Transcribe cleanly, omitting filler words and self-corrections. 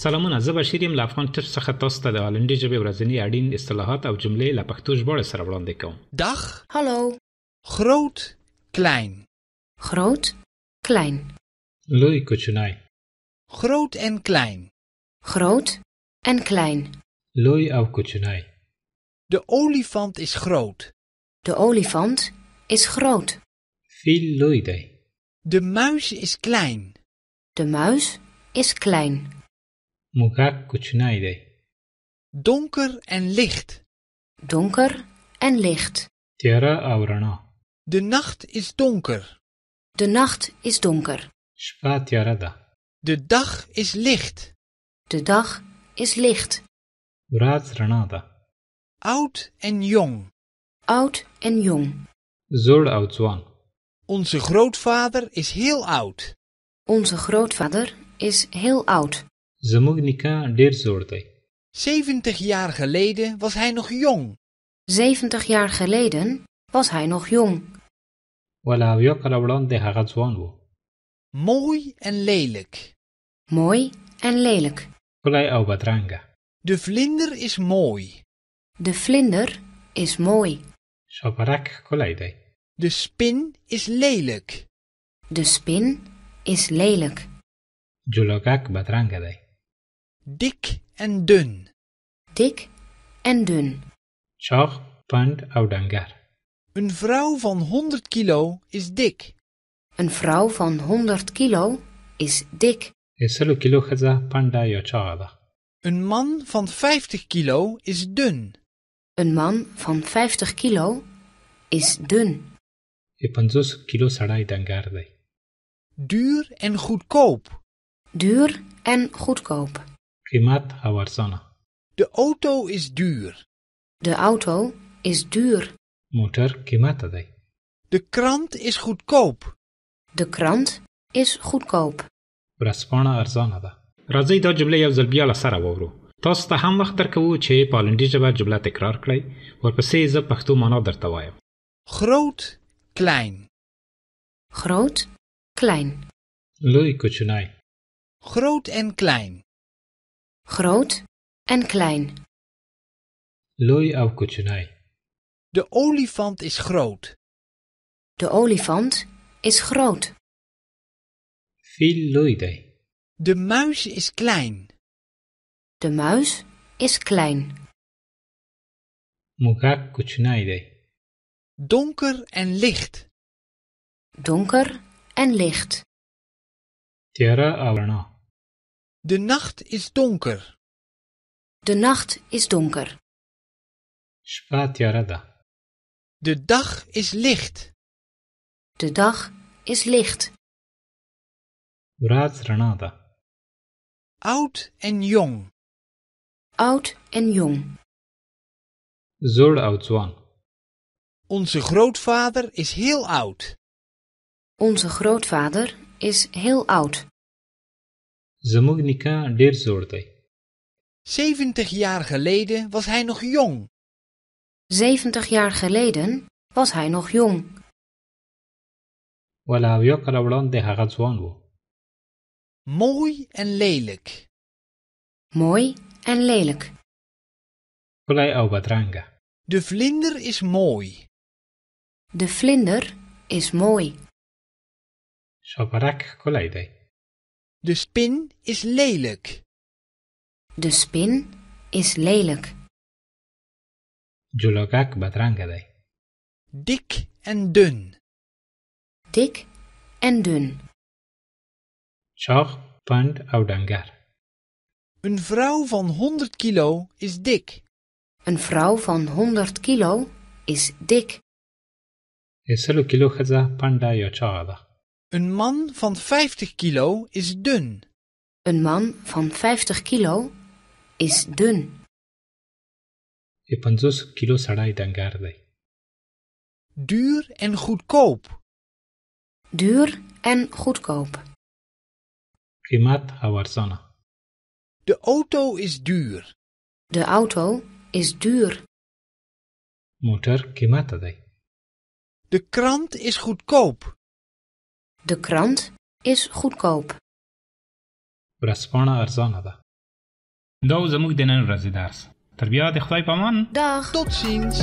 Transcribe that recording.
سلامونه، زه بشیر یم له افغان ټچ څخه تاسو ته د هالندي ژبې ورځني اړین اصطلاحات او جملې له پښتو ژباړې سره وړاندې کوم. Dag, Hallo. groot, klein. Groot, klein. لوی کوچنی. Groot en klein. Groot en klein. لوی او کوچنی. De olifant is groot. De olifant is groot. فیل لوی دی. De muis is klein. De muis is klein. موږک کوچنی دی. Donker en licht. Donker en licht. تیاره او رڼا. De nacht is donker. De nacht is donker. شپه تیاره ده. De dag is licht. De dag is licht. ورځ رڼا ده. Oud en jong. Oud en jong. زوړ او ځوان. Onze grootvader is heel oud. Onze grootvader is heel oud. زموږ نیکه ډیر زوړ دی. 70 jaar geleden was hij nog jong. 70 jaar geleden was hij nog jong. وله اویا کاله وړاندې هغه ځوان و. Mooi en lelijk. Mooi en lelijk. ښکلی او بدرنګه. De vlinder is mooi. De vlinder is mooi. شاپرک ښکلی دی. De spin is lelijk. De spin is lelijk. جولاګک بدرنګه دی. Dik en dun. Dik en dun. چاغ، پنډ او ډنګر. Een vrouw van 100 kilo is dik. Een vrouw van 100 kilo is dik. د 100 کیلو ښځه پنډه یا چاغه ده. Een man van 50 kilo is dun. Een man van 50 kilo is dun. د 50 کیلو سړی ډنګر دی. Duur en goedkoop. Duur en goedkoop. قیمت او ارزانه. De auto is duur. De auto is duur. موټر قیمته دی. De krant is goedkoop. De krant is goedkoop. ورځپاڼه ارزانه ده. راځئ دا جمله یو ځل بیا له سره واورو. تاسو ته هم وخت درکوو چې په هالندي ژبه جمله تکرار کړئ. ورپسې زه پښتو معنا درته وایم. Groot, klein. Groot, klein. لوی کوچنی. Groot en klein. Groot en klein. لوی او کوچنی. De olifant is groot. De olifant is groot. فیل لوی دی. De muis is klein. De muis is klein. موږک کوچنی دی. Donker en licht. Donker en licht. تیاره او رڼا. De nacht is donker. De nacht is donker. شپه تیاره ده. De dag is licht. De dag is licht. ورځ رڼا ده. Oud en jong. Oud en jong. زوړ او ځوان. Onze grootvader is heel oud. Onze grootvader is heel oud. زموږ نیکه ډیر زوړ دی. 70 jaar geleden was hij nog jong. 70 jaar geleden was hij nog jong. وله اویا کاله وړاندې هغه ځوان و. Mooi en lelijk. Mooi en lelijk. ښکلی او بدرنګه. De vlinder is mooi. De vlinder is mooi. شاپرک ښکلی دی. De spin is lelijk. De spin is lelijk. جولاګک بدرنګه دی. Dik en dun. Dik en dun. چاغ، پنډ او ډنګر. Een vrouw van 100 kilo is dik. Een vrouw van 100 kilo is dik. د 100 کیلو ښځه پنډه یا چاغه ده. Een man van 50 kilo is dun. Een man van 50 kilo is dun. د 50 کیلو سړی ډنګر دی. Duur en goedkoop. Duur en goedkoop. قیمت او ارزانه. De auto is duur. De auto is duur. موټر قیمته دی. De krant is goedkoop. De krant is goedkoop. ورځپاڼه ارزانه ده. دا و زموږ د نن ورځې درس. تر بیا د خدای په امان. Dag. Tot ziens.